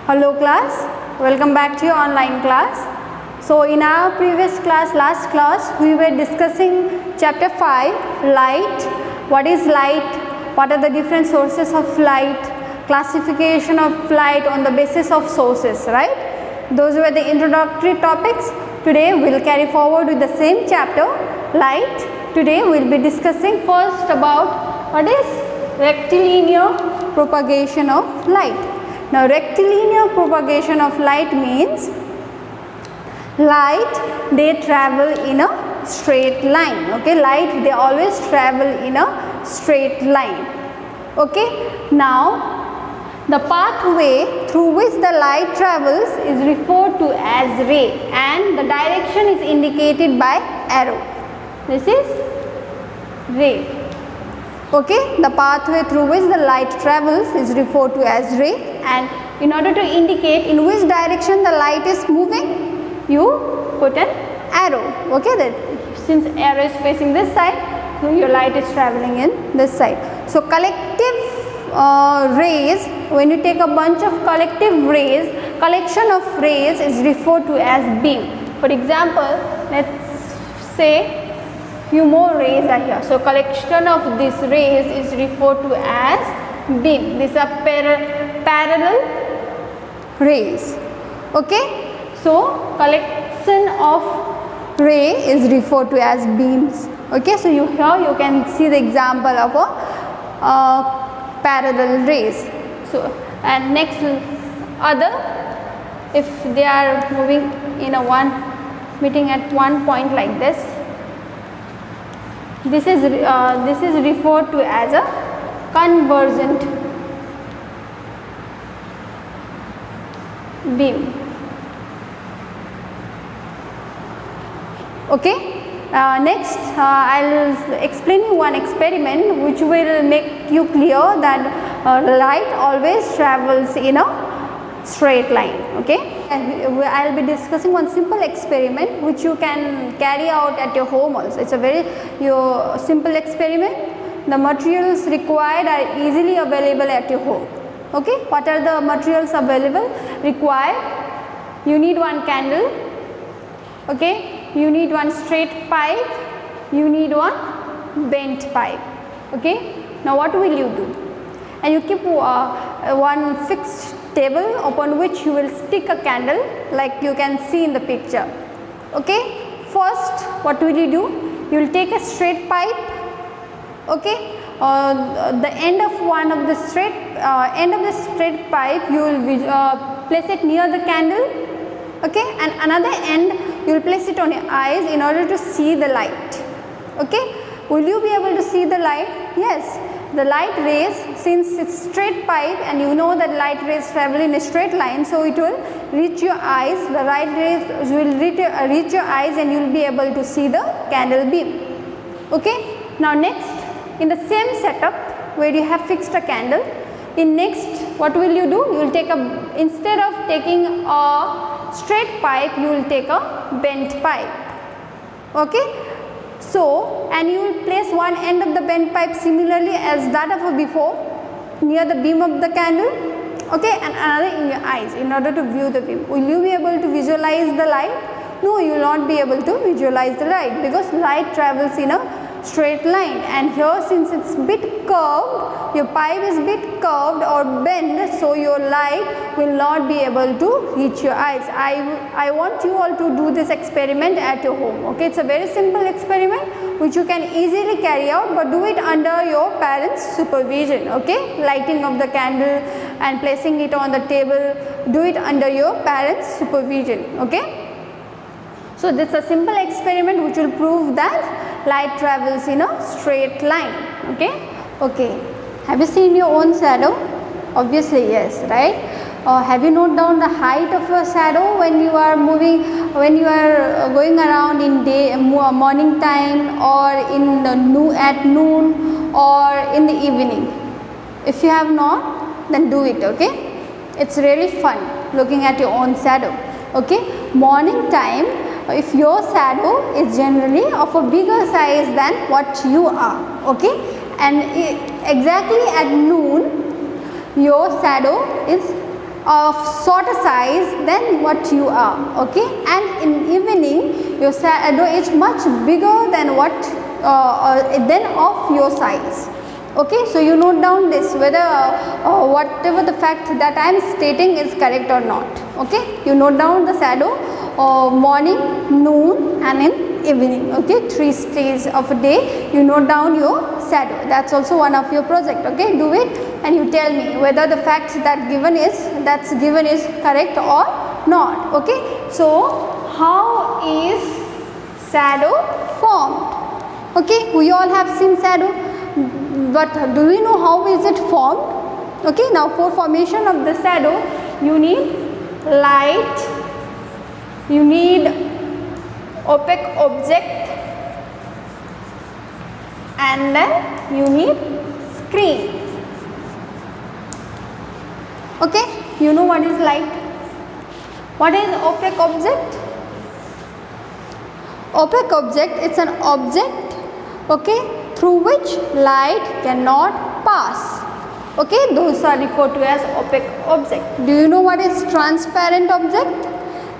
Hello class, welcome back to your online class. So in our previous class, last class, we were discussing chapter 5, light. What is light? What are the different sources of light? Classification of light on the basis of sources, right? Those were the introductory topics. Today we will carry forward with the same chapter, light. Today we will be discussing first about what is rectilinear propagation of light. Now rectilinear propagation of light means light they travel in a straight line. Okay, light they always travel in a straight line. Okay, now the pathway through which the light travels is referred to as ray and the direction is indicated by arrow. This is ray. Okay, the pathway through which the light travels is referred to as ray, and in order to indicate in which direction the light is moving, you put an arrow. Okay, that since arrow is facing this side, so your light is traveling in this side. So collective rays, when you take a bunch of collective rays, collection of rays is referred to as beam. For example, let's say few more rays are here. So collection of these rays is referred to as beam. These are parallel rays. Okay. So collection of ray is referred to as beams. Okay. So here you can see the example of a parallel rays. So and next other, if they are moving in a meeting at one point like this, this is referred to as a convergent beam. Okay. Next, I will explain you one experiment which will make you clear that light always travels in a straight line. Okay. I will be discussing one simple experiment which you can carry out at your home also. It is a very simple experiment. The materials required are easily available at your home. Okay. What are the materials available? Required, you need one candle. Okay. You need one straight pipe. You need one bent pipe. Okay. Now what will you do? And you keep one fixed table upon which you will stick a candle like you can see in the picture. Okay. First, what will you do? You will take a straight pipe. Okay. The end of one of the straight pipe you will place it near the candle. Okay. And another end you will place it on your eyes in order to see the light. Okay. Will you be able to see the light? Yes. The light rays, since it's straight pipe and you know that light rays travel in a straight line, so it will reach your eyes. The light rays will reach your eyes and you will be able to see the candle beam. Okay. Now next, in the same setup where you have fixed a candle, in next what will you do? You will take instead of taking a straight pipe, you will take a bent pipe. Okay. So, and you will place one end of the bent pipe similarly as that of before near the beam of the candle, okay, and another in your eyes in order to view the beam. Will you be able to visualize the light? No, you will not be able to visualize the light because light travels in a straight line, and here since it's bit curved, your pipe is bit curved or bent, so your light will not be able to reach your eyes. I want you all to do this experiment at your home. Okay, it's a very simple experiment which you can easily carry out, but do it under your parents' supervision. Okay, lighting of the candle and placing it on the table, do it under your parents' supervision. Okay. So this is a simple experiment which will prove that light travels in a straight line. Okay. Okay. Have you seen your own shadow? Obviously yes, right? Have you noted down the height of your shadow when you are moving, when you are going around in morning time or at noon or in the evening? If you have not, then do it. Okay. It's really fun looking at your own shadow. Okay. Morning time, if your shadow is generally of a bigger size than what you are. Okay. And exactly at noon your shadow is of shorter size than what you are, okay, and in evening your shadow is much bigger than what than of your size. Okay, so you note down this whether whatever the fact that I am stating is correct or not. Okay, you note down the shadow morning, noon and in evening. Okay, 3 stages of a day you note down your shadow. That's also one of your project. Okay, do it and you tell me whether the fact that given is correct or not. Okay, so how is shadow formed? Okay, we all have seen shadow, but do we know how is it formed? Okay, now for formation of the shadow you need light, you need opaque object, and then you need screen. Okay, you know what is light? What is opaque object? Opaque object, it's an object, okay, through which light cannot pass. Okay, those are referred to as opaque object. Do you know what is transparent object?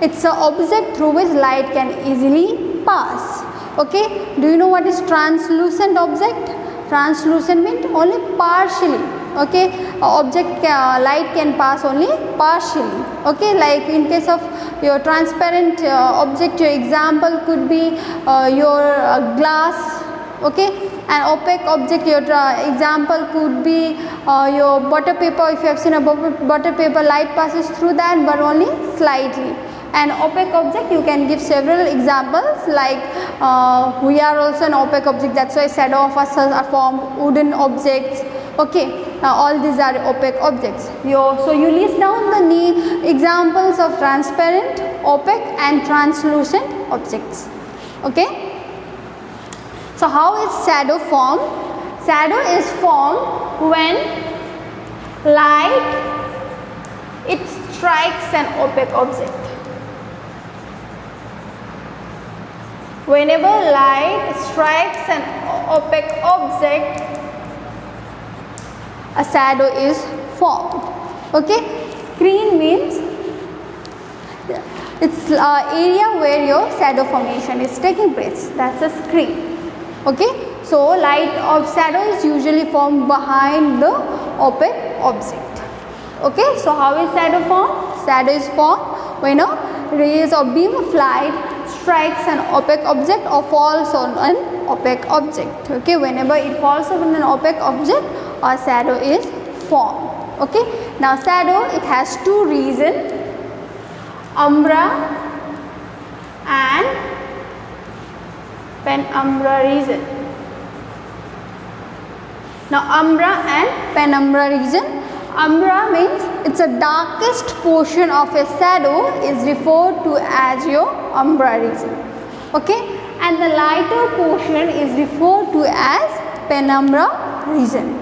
It's an object through which light can easily pass. Okay, do you know what is translucent object? Translucent means only partially. Okay, light can pass only partially. Okay, like in case of your transparent object, your example could be your glass. Okay, an opaque object, your example could be your butter paper. If you have seen a butter paper, light passes through that but only slightly. An opaque object you can give several examples, like we are also an opaque object, that's why shadow of us are formed, wooden objects. Okay, all these are opaque objects. So you list down the examples of transparent, opaque and translucent objects. Okay, so how is shadow formed? Shadow is formed when light it strikes an opaque object. Whenever light strikes an opaque object, a shadow is formed. Okay, screen means it's area where your shadow formation is taking place. That's a screen. Okay, so light of shadow is usually formed behind the opaque object. Okay, so how is shadow formed? Shadow is formed when a rays or beam of light strikes an opaque object or falls on an opaque object. Okay, whenever it falls on an opaque object, a shadow is formed. Okay, now shadow, it has two regions, umbra and penumbra region. Now umbra and penumbra region. Umbra means it's a darkest portion of a shadow is referred to as your umbra region. Okay, and the lighter portion is referred to as penumbra region.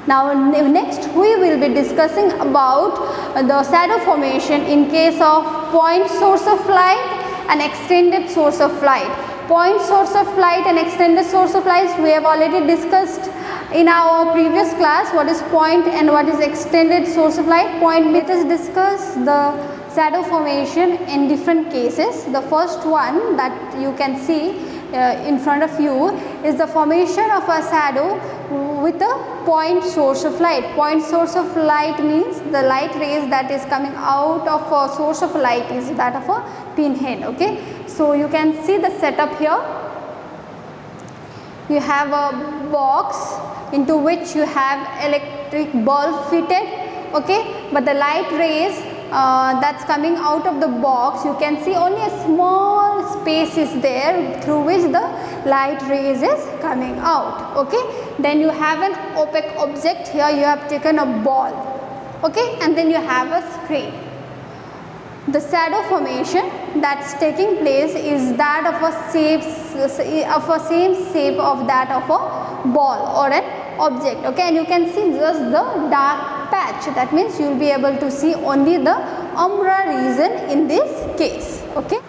Now next we will be discussing about the shadow formation in case of point source of light and extended source of light. Point source of light and extended source of light we have already discussed in our previous class, what is point and what is extended source of light. Point, let us discuss the shadow formation in different cases. The first one that you can see in front of you is the formation of a shadow with a point source of light. Point source of light means the light rays that is coming out of a source of light is that of a pinhead. Okay, so you can see the setup here. You have a box into which you have electric bulb fitted. Okay, but the light rays that's coming out of the box, you can see only a small space is there through which the light rays is coming out. Okay, then you have an opaque object. Here you have taken a ball. Okay, and then you have a screen. The shadow formation that's taking place is that of a same shape of that of a ball or an object. Okay, and you can see just the dark patch. That means you will be able to see only the umbra region in this case. Okay.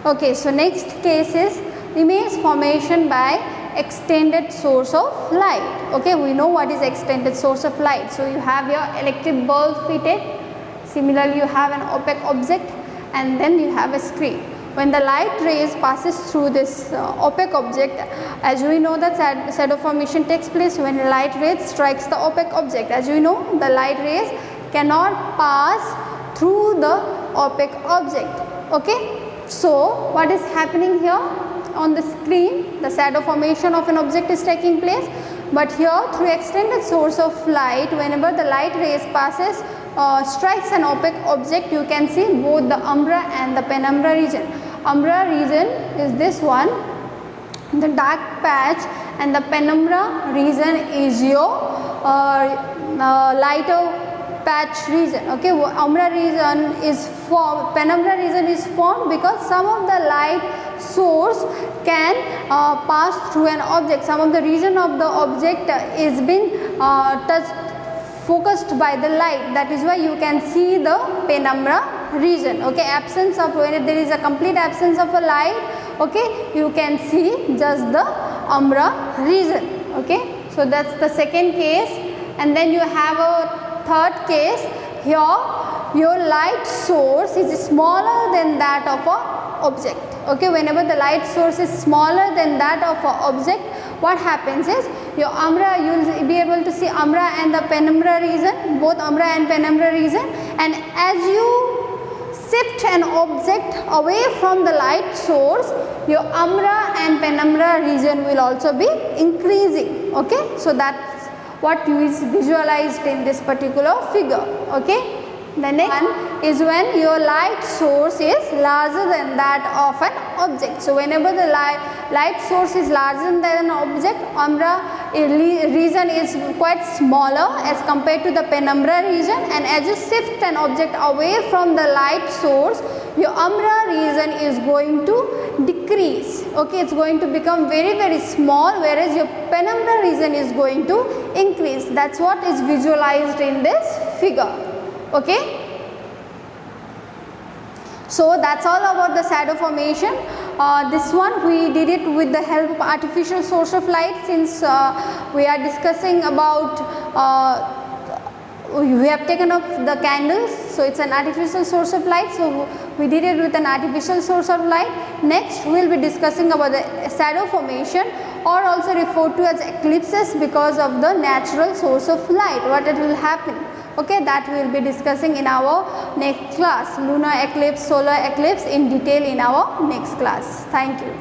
Okay, so next case is image formation by extended source of light. Okay, we know what is extended source of light. So you have your electric bulb fitted. Similarly, you have an opaque object and then you have a screen. When the light rays passes through this opaque object, as we know that shadow formation takes place when light rays strikes the opaque object. As we know, the light rays cannot pass through the opaque object. Okay. So what is happening here? On the screen, the shadow formation of an object is taking place, but here through extended source of light, whenever the light rays passes strikes an opaque object, you can see both the umbra and the penumbra region. Umbra region is this one, the dark patch, and the penumbra region is your lighter patch region. Okay, umbra region is formed, penumbra region is formed because some of the light source can pass through an object. Some of the region of the object is been focused by the light. That is why you can see the penumbra region. Okay, absence of, when there is a complete absence of a light, okay, you can see just the umbra region. Okay, so that's the second case. And then you have a third case. Here your light source is smaller than that of a object. Okay, whenever the light source is smaller than that of a object, what happens is your umbra, you will be able to see umbra and the penumbra region, both umbra and penumbra region, and as you shift an object away from the light source, your umbra and penumbra region will also be increasing. Okay, so that's what is visualized in this particular figure. Okay, the next one is when your light source is larger than that of an object. So whenever the light source is larger than an object, umbra region is quite smaller as compared to the penumbra region, and as you shift an object away from the light source, your umbra region is going to decrease. Okay, it's going to become very small, whereas your penumbra region is going to increase. That's what is visualized in this figure. Okay, so that's all about the shadow formation. This one we did it with the help of artificial source of light, since we are discussing about we have taken up the candles, so it's an artificial source of light, so we did it with an artificial source of light. Next we will be discussing about the shadow formation, or also referred to as eclipses, because of the natural source of light, what it will happen. Okay, that we will be discussing in our next class, lunar eclipse, solar eclipse in detail in our next class. Thank you.